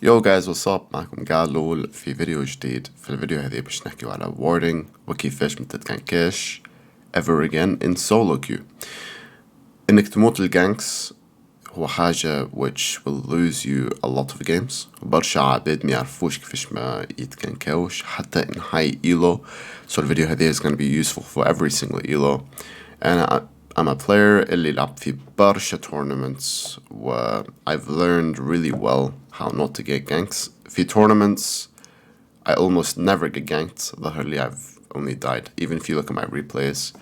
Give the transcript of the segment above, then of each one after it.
Yo guys, what's up? معكم Gaaloul في فيديو جديد. في الفيديو هذا باش نحكيو على warding وكيفاش ما تتكنكش ever again in solo queue. انك تموت الجانكس هو حاجة which will lose you a lot of games. برشا عباد ما يعرفوش كيفاش ما يتكنكوش حتى in high elo. So الفيديو هذا is gonna be useful for every single elo. And I'm a player اللي لعبت في برشا tournaments و I've learned really well how not to get ganks. في tournaments I almost never get ganked. ظهر لي I've only died. Even if you look at my replays,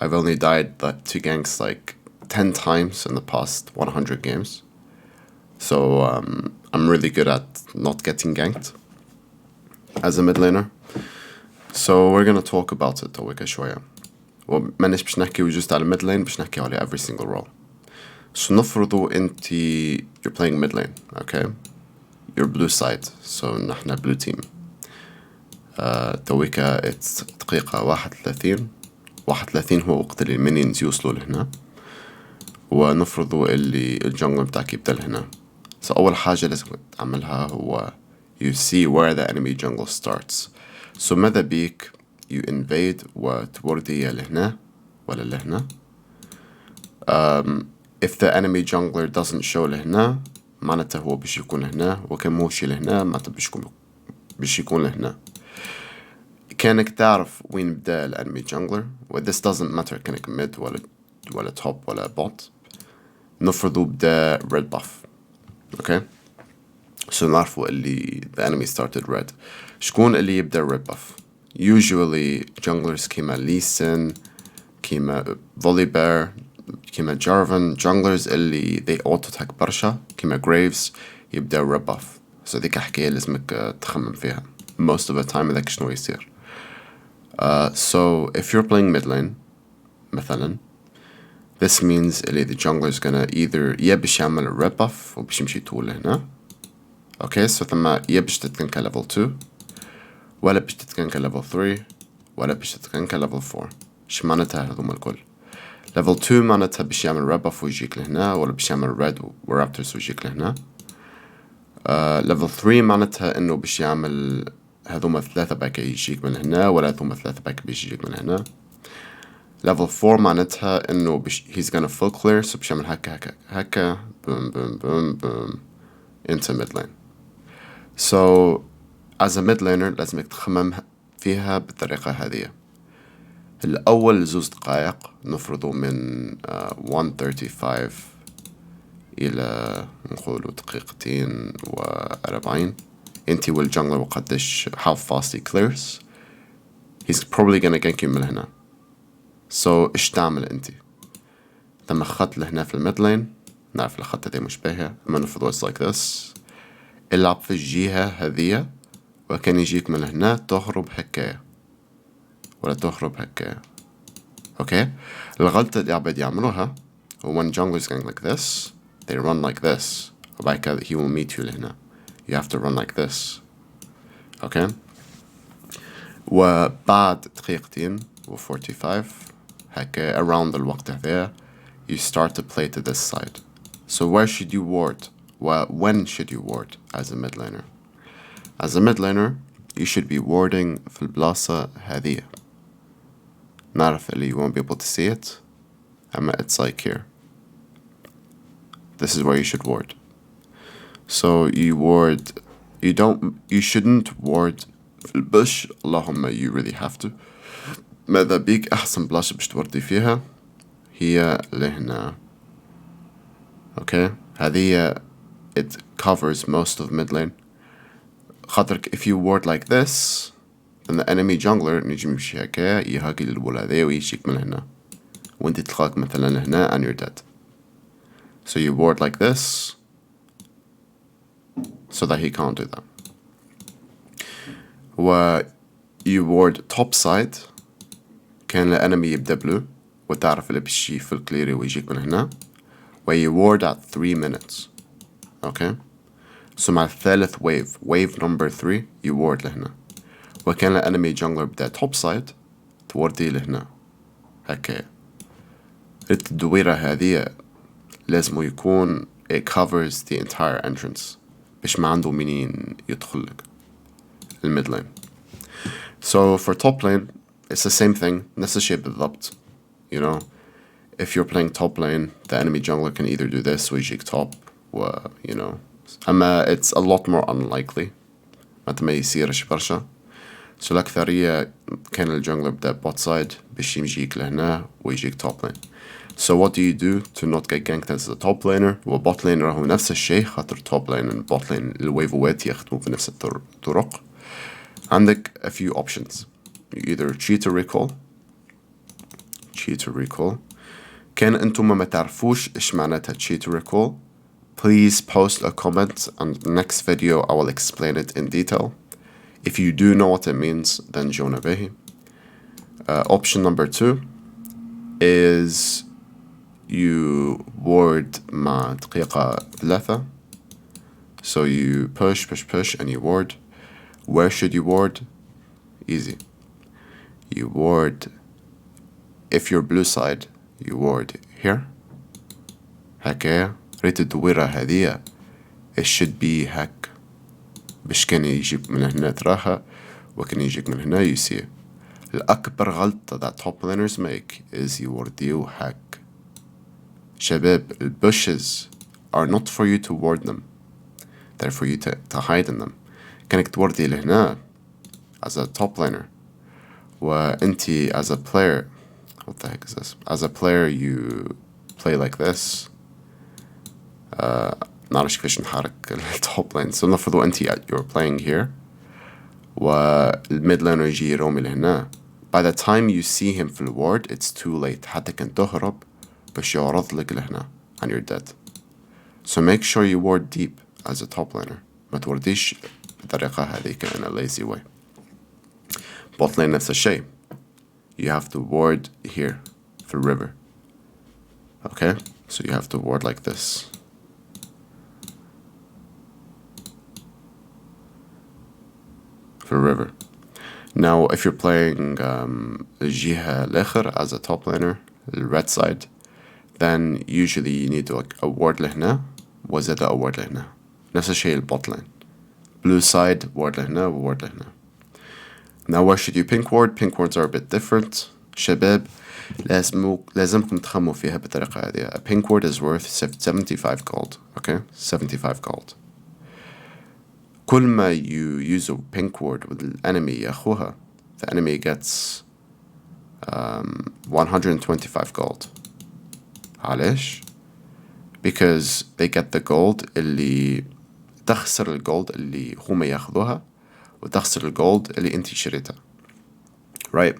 I've only died to ganks like 10 times in the past 100 games. So I'm really good at not getting ganked as a mid laner. So we're gonna talk about it تويكا شوية. ومانيش باش نحكيو just على mid lane باش نحكيو على every single role. So نفرضوا انتي you're playing mid lane, okay? You're blue side, so نحنا blue team. تويكا it's دقيقة 31 هو وقت اللي المينيونز يوصلوا لهنا. ونفرضوا اللي الجنجل متاعك يبدأ لهنا. So أول حاجة لازم تعملها هو you see where the enemy jungle starts. So ماذا بيك you invade وتوردي لهنا ولا لهنا. If the enemy jungler doesn't show لهنا معناته هو باش يكون لهنا وكان موش لهنا معناته باش يكون لهنا. كانك تعرف وين بدا الانمي jungler و this doesn't matter كانك mid ولا top ولا bot. نفرضوا بدا red buff, okay? So نعرفوا اللي the enemy started red. شكون اللي يبدا red buff? Usually junglers كيما ليسن كيما فوليبير كيما جارفن junglers اللي they auto attack برشا كيما graves يبدا red buff. So ديك حكاية لازمك تخمم فيها most of the time هذاك شنو يصير. So if you're playing mid lane مثلا this means اللي the jungler is gonna either يا باش يعمل red buff وباش يمشي طول هنا, okay? So ثم يا باش تتكنك level 2 ولا باش تتكنك level 3 ولا باش تتكنك level 4. ايش معناتها هذوما الكل؟ level 2 معناتها باش يعمل red buff ويجيك لهنا ولا باش يعمل red ورابترز ويجيك لهنا. level 3 معناتها انه باش يعمل هذوما 3 باك يجيك من هنا ولا هذوما 3 باك باش يجيك من هنا. level 4 معناتها انه he's gonna full clear so باش يعمل هكا boom boom boom boom into mid lane. So as a mid laner لازمك تخمم فيها بالطريقة هذه. الأول 2 دقائق نفرضوا من 1:35 إلى نقولوا 2:40 انتي والجنجلر وقدش how fast he clears he's probably gonna gank you من هنا. So ايش تعمل انتي؟ ثم خط لهنا في الميد لين نعرف الخط هذي مش باهية اما نفرضوا it's like this. العب في الجهة هذية وكان يجيك من هنا تهرب هكايا ولا تهرب هكايا, okay? الغلطة اللي عباد يعملوها هو when jungle is going like this they run like this وبعد كده he will meet you لهنا. You have to run like this, okay? وبعد دقيقتين و 45 هكا around الوقت هذا you start to play to this side. So where should you ward? When should you ward as a mid laner? As a mid laner you should be warding في البلاصة هذه. نعرف اللي you won't be able to see it أما it's like here. This is where you should ward. So you shouldn't ward في البش اللهم you really have to. ماذا بيك أحسن بلاصة باش توردي فيها هي لهنا, okay? هذه it covers most of mid lane. خاطرك if you ward like this then the enemy jungler نجي يمشي هكا يهاجي للبول هذا ويجيك من هنا وانت تلقاك مثلا لهنا and you're dead. So you ward like this so that he can't do that. و you ward top side كان الانمي يبدأ blue وتعرف اللي بيشي في الكليري ويجيك من هنا و you ward at 3 minutes, okay? So مع الثالث wave number 3 you ward لهنا وكان الانمي jungler بدأ top side توردي لهنا هكا. التدويرة هذه لازم يكون it covers the entire entrance باش ما عنده منين يدخل لك الميد لين. So for top lane it's the same thing, نفس الشيء بالضبط. You know, if you're playing top lane the enemy jungler can either do this ويجيك top you know, أما it's a lot more unlikely ما يصيرش برشا. So الأكثرية كان الجungler بدأ bot side باش يجيك لهنا ويجيك top lane. So what do you do to not get ganked as a top laner? bot lane راهو نفس الشيء خاطر top lane and bot lane الويفوات يخدموا بنفس الطرق. عندك a few options. You either cheat or recall. كان انتم ما تعرفوش ايش معناتها cheat or recall, please post a comment on the next video. I will explain it in detail. If you do know what it means then جونا به. Option number 2 is you ward مع دقيقة 3. So you push and you ward. Where should you ward? Easy. You ward, if you're blue side you ward here. هكايا ريت الدويرة هذية it should be هك باش كان يجيب من هنا تراها وكان يجيك من هنا you see. الأكبر غلطة that top laners make is يورديو هك. شباب bushes are not for you to ward them, they're for you to hide in them. كانك توردي لهنا as a top laner وانتي as a player, what the heck is this? As a player you play like this. نعرفش كيفاش نحرك التوب لين. so نفرضوا انتي you're playing here والميد laner يجي يرومي لهنا. by the time you see him في الward it's too late. حتى كان تهرب باش يعرض لك لهنا and you're dead. so make sure you ward deep as a top laner. ما تورديش بالطريقة هذيك in a lazy way. bot lane نفس الشيء. you have to ward here في river. okay, so you have to ward like this. for river. Now if you're playing الجهة الآخر as a top laner the red side then usually you need to like a ward لهنا وزاد a ward لهنا. نفس الشيء bot lane. blue side ward لهنا و ward لهنا. Now where should you pink ward? Pink wards are a bit different. شباب لازمكم تخموا فيها بالطريقة هذه. A pink ward is worth 75 gold. Okay, 75 gold. كل ما you use a pink ward with the enemy ياخوها the enemy gets 125 gold. علاش؟ because they get the gold اللي تخسر الجولد اللي هما ياخذوها وتخسر الجولد اللي انتي شريتها. right,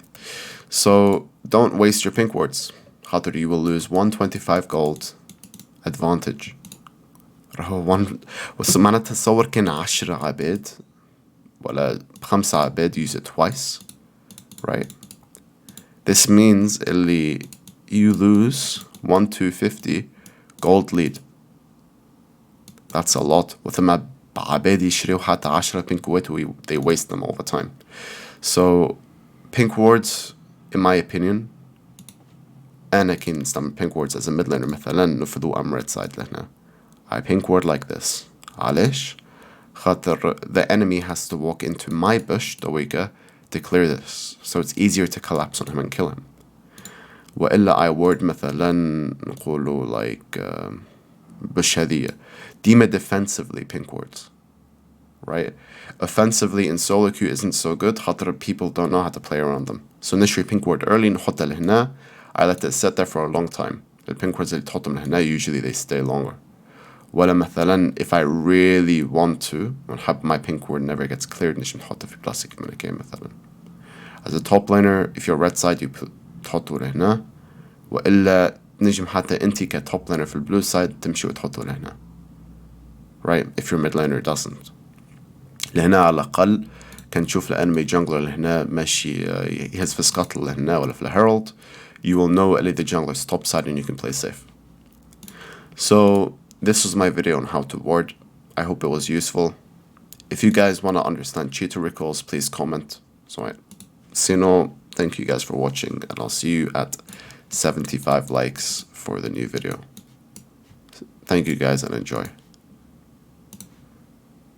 so don't waste your pink wards خاطر you will lose 125 gold advantage. راهو معناتها تصور كان 10 عباد ولا 5 عباد use it twice. right, this means اللي you lose 1250 gold lead. that's a lot. وثم عباد يشريو حتى 10 pink wards they waste them all the time. so pink wards in my opinion أنا كي نستعمل pink wards as a mid laner مثلا نفضو I'm red side لهنا. I pink ward like this. علاش؟ خاطر the enemy has to walk into my bush دويكا to clear this, so it's easier to collapse on him and kill him. وإلا I ward مثلا نقولوا like bush هذية ديما defensively pink wards. right, offensively in solo queue isn't so good خاطر people don't know how to play around them. so نشري pink ward early نحطها لهنا I let it sit there for a long time. the pink wards اللي تحطهم لهنا usually they stay longer. ولا مثلا if I really want to ونحب my pink ward never gets cleared نش نحطه في plastic communique مثلا. as a top laner if you're red side you تحطه لهنا وإلا نجم حتى انتي ك top laner في blue side تمشي وتحطه لهنا. right, if your mid laner doesn't. لهنا على الأقل كنشوف الانمي jungler لهنا ماشي يهز في scuttle لهنا ولا في herald you will know اللي the jungler's top side and you can play safe. so this was my video on how to ward. I hope it was useful. If you guys want to understand cheater recalls, please comment. So thank you guys for watching and I'll see you at 75 likes for the new video. Thank you guys and enjoy.